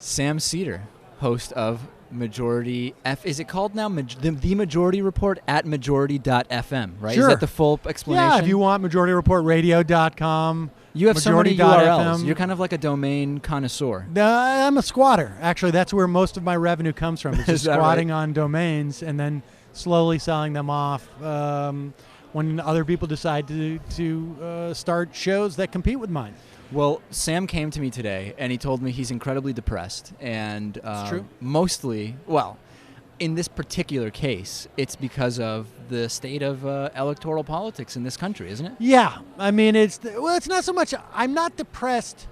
Sam Seder, host of Majority F. Is it called now the Majority Report at majority.fm, right? Sure. Is that the full explanation? Yeah, if you want, majorityreportradio.com. You have so many URLs. FM. You're kind of like a domain connoisseur. I'm a squatter. Actually, that's where most of my revenue comes from. It's just squatting on domains and then slowly selling them off when other people decide to start shows that compete with mine. Well, Sam came to me today, and he told me he's incredibly depressed. And It's true. Mostly, well, in this particular case, it's because of the state of electoral politics in this country, isn't it? Yeah. I mean, it's not so much. I'm not depressed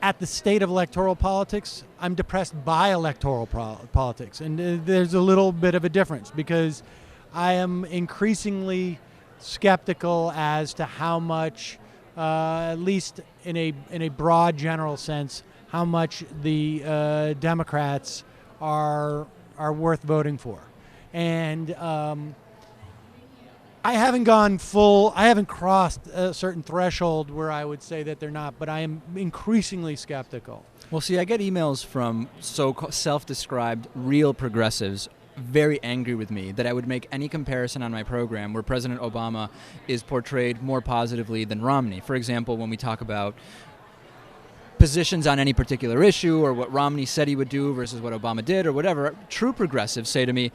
at the state of electoral politics. I'm depressed by electoral politics. And there's a little bit of a difference because I am increasingly skeptical as to how much, at least in a broad general sense, how much the Democrats are worth voting for. And I haven't gone full, I haven't crossed a certain threshold where I would say that they're not, but I am increasingly skeptical. Well, see, I get emails from self-described real progressives very angry with me that I would make any comparison on my program where President Obama is portrayed more positively than Romney. For example, when we talk about positions on any particular issue or what Romney said he would do versus what Obama did or whatever, true progressives say to me,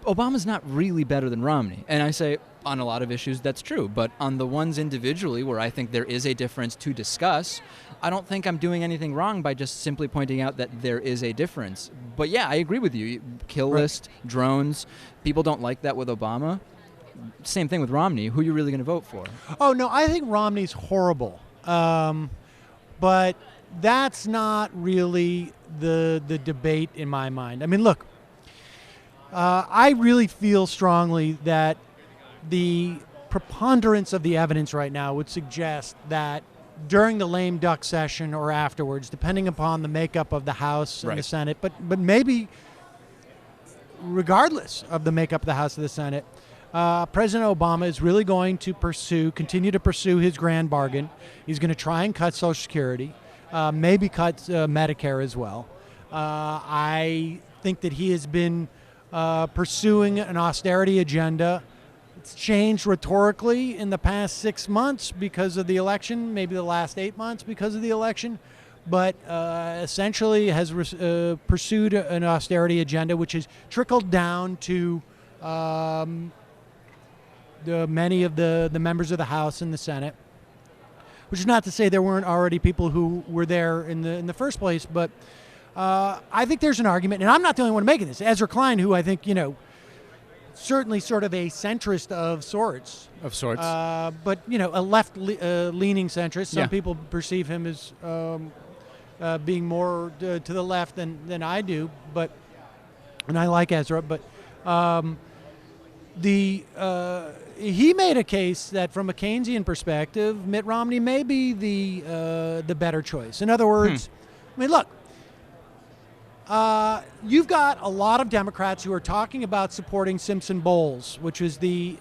Obama's not really better than Romney. And I say, on a lot of issues, that's true. But on the ones individually where I think there is a difference to discuss, I don't think I'm doing anything wrong by just simply pointing out that there is a difference. But yeah, I agree with you. Kill list, drones, people don't like that with Obama. Same thing with Romney. Who are you really going to vote for? Oh, no, I think Romney's horrible. But that's not really the debate in my mind. I mean, look, I really feel strongly that the preponderance of the evidence right now would suggest that during the lame duck session or afterwards, depending upon the makeup of the House and the Senate, but maybe regardless of the makeup of the House and the Senate, President Obama is really going to continue to pursue his grand bargain. He's going to try and cut Social Security, maybe cut Medicare as well. I think that he has been pursuing an austerity agenda. It's changed rhetorically in the past 6 months because of the election, maybe the last 8 months because of the election, but essentially has pursued an austerity agenda which has trickled down to many of the members of the House and the Senate, which is not to say there weren't already people who were there in the first place, but I think there's an argument, and I'm not the only one making this. Ezra Klein, who I think, certainly sort of a centrist of sorts. But, a left-leaning centrist. Some people perceive him as being more to the left than I do, and I like Ezra, but he made a case that from a Keynesian perspective, Mitt Romney may be the better choice. In other words, I mean, look, you've got a lot of Democrats who are talking about supporting Simpson-Bowles, which is the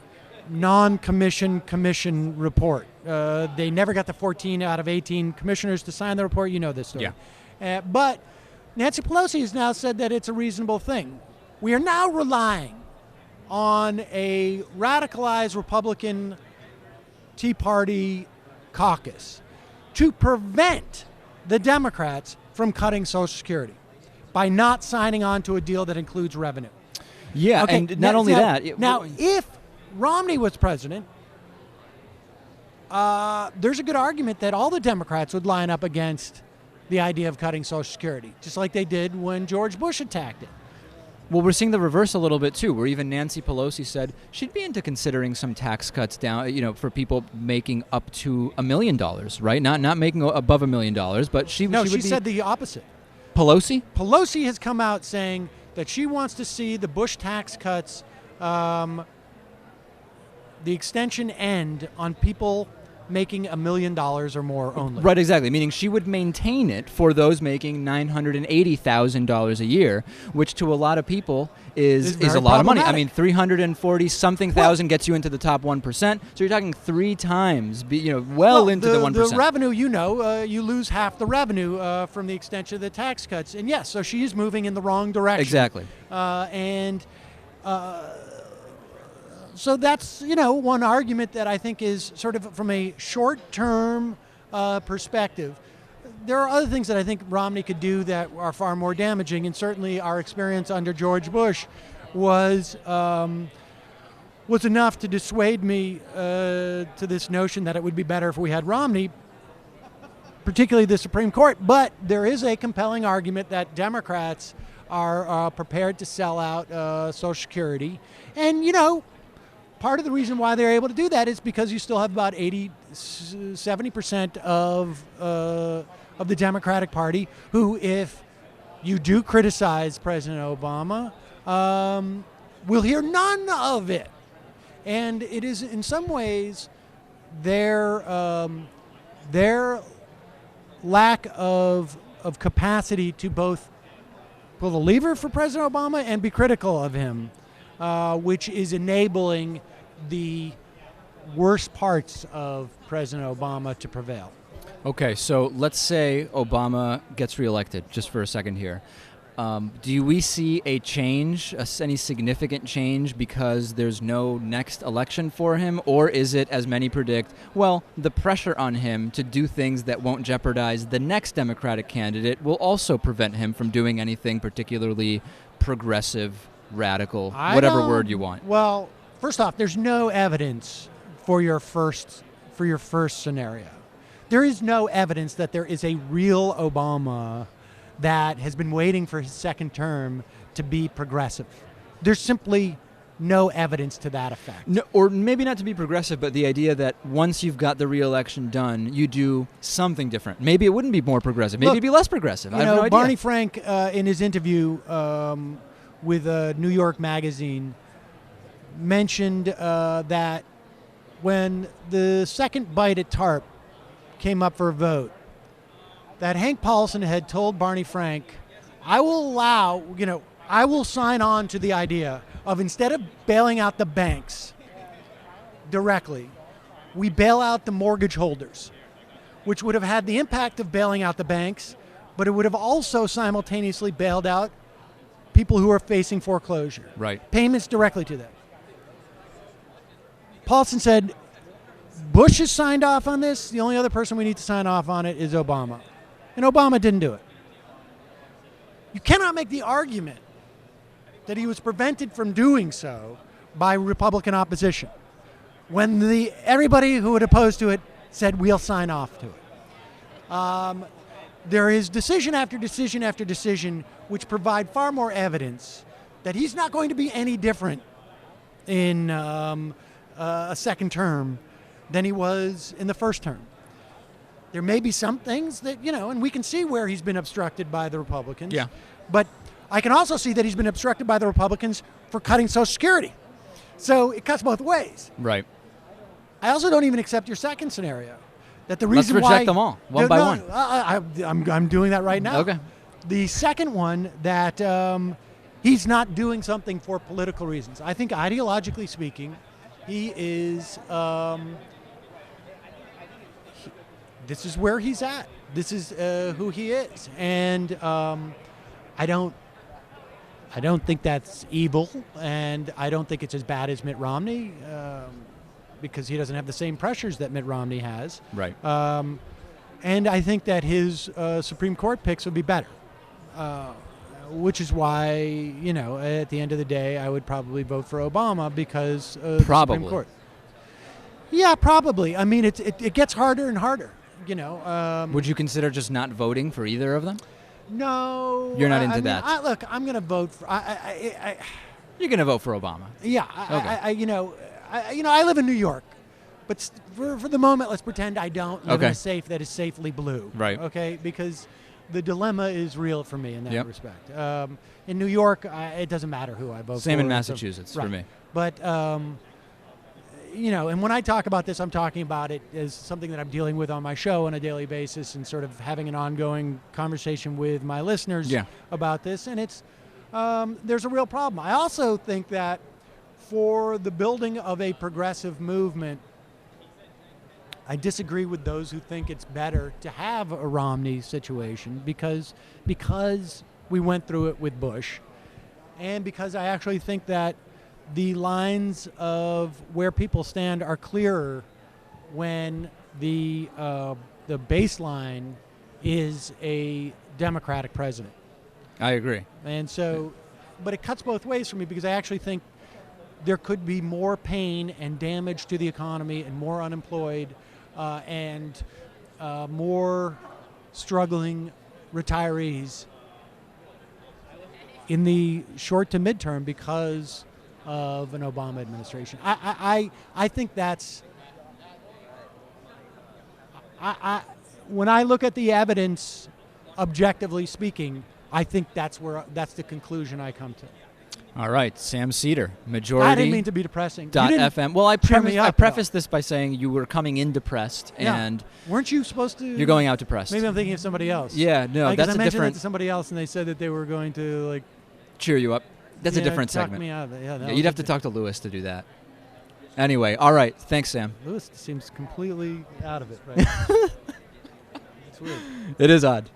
non-commission commission report. They never got the 14 out of 18 commissioners to sign the report. You know this story. Yeah. But Nancy Pelosi has now said that it's a reasonable thing. We are now relying on a radicalized Republican Tea Party caucus to prevent the Democrats from cutting Social Security by not signing on to a deal that includes revenue. Yeah, okay, and not only that. Now, if Romney was president, there's a good argument that all the Democrats would line up against the idea of cutting Social Security, just like they did when George Bush attacked it. Well, we're seeing the reverse a little bit, too, where even Nancy Pelosi said she'd be into considering some tax cuts down, for people making up to $1 million, right? Not making above $1 million, but she said the opposite. Pelosi has come out saying that she wants to see the Bush tax cuts, the extension end on people making $1 million or more only. Right, exactly. Meaning she would maintain it for those making $980,000 a year, which to a lot of people is a lot of money. I mean, 340 something thousand gets you into the top 1%. So you're talking 3 times, well into the 1%. The revenue, you lose half the revenue from the extension of the tax cuts. And yes, so she is moving in the wrong direction. Exactly. So that's, one argument that I think is sort of from a short-term perspective. There are other things that I think Romney could do that are far more damaging, and certainly our experience under George Bush was enough to dissuade me to this notion that it would be better if we had Romney, particularly the Supreme Court. But there is a compelling argument that Democrats are prepared to sell out Social Security. And, part of the reason why they're able to do that is because you still have about 70% of the Democratic Party who, if you do criticize President Obama, will hear none of it. And it is, in some ways, their lack of capacity to both pull the lever for President Obama and be critical of him, which is enabling the worst parts of President Obama to prevail. Okay, so let's say Obama gets reelected, just for a second here. Do we see a change, any significant change, because there's no next election for him? Or is it, as many predict, the pressure on him to do things that won't jeopardize the next Democratic candidate will also prevent him from doing anything particularly progressive, radical, whatever word you want? Well, first off, there's no evidence for your first scenario. There is no evidence that there is a real Obama that has been waiting for his second term to be progressive. There's simply no evidence to that effect. No, or maybe not to be progressive, but the idea that once you've got the re-election done, you do something different. Maybe it wouldn't be more progressive. Maybe it'd be less progressive. I have no idea. Barney Frank, in his interview with New York Magazine, mentioned that when the second bite at TARP came up for a vote, that Hank Paulson had told Barney Frank, I will sign on to the idea of, instead of bailing out the banks directly, we bail out the mortgage holders, which would have had the impact of bailing out the banks, but it would have also simultaneously bailed out people who are facing foreclosure. Right. Payments directly to them. Paulson said, Bush has signed off on this. The only other person we need to sign off on it is Obama. And Obama didn't do it. You cannot make the argument that he was prevented from doing so by Republican opposition when everybody who had opposed to it said, we'll sign off to it. There is decision after decision after decision which provide far more evidence that he's not going to be any different in a second term than he was in the first term. There may be some things that, and we can see where he's been obstructed by the Republicans. Yeah. But I can also see that he's been obstructed by the Republicans for cutting Social Security. So it cuts both ways. Right. I also don't even accept your second scenario. That the reason Let's reject them all, one by one. I'm doing that right now. Okay. The second one, that he's not doing something for political reasons. I think ideologically speaking, he is... this is where he's at. This is who he is. And I don't think that's evil, and I don't think it's as bad as Mitt Romney, because he doesn't have the same pressures that Mitt Romney has. Right. And I think that his Supreme Court picks would be better, which is why, at the end of the day, I would probably vote for Obama because of the Supreme Court. Yeah, probably. I mean, it gets harder and harder. Would you consider just not voting for either of them? No. You're not into that? Look, I'm going to vote for... You're going to vote for Obama? Yeah. Okay. I live in New York, but for the moment, let's pretend I don't live in a safe that is safely blue. Right. Okay? Because the dilemma is real for me in that respect. In New York, it doesn't matter who I vote for. Same in Massachusetts for me. But... and when I talk about this, I'm talking about it as something that I'm dealing with on my show on a daily basis and sort of having an ongoing conversation with my listeners about this. And it's there's a real problem. I also think that for the building of a progressive movement, I disagree with those who think it's better to have a Romney situation because we went through it with Bush, and because I actually think that the lines of where people stand are clearer when the baseline is a Democratic president. I agree. And so, but it cuts both ways for me because I actually think there could be more pain and damage to the economy and more unemployed and more struggling retirees in the short to midterm because of an Obama administration. I think that's when I look at the evidence, objectively speaking, I think that's the conclusion I come to. All right, Sam Seder, majority. I didn't mean to be depressing. .fm. Well, I I prefaced this by saying you were coming in depressed, and weren't you supposed to? You're going out depressed. Maybe I'm thinking of somebody else. Yeah, no, that's I a mentioned different. it to somebody else, and they said that they were going to cheer you up. That's a different talk segment. Me out of it. Yeah, you'd have to talk to Lewis to do that. Anyway, all right. Thanks, Sam. Lewis seems completely out of it. Right? It's weird. It is odd.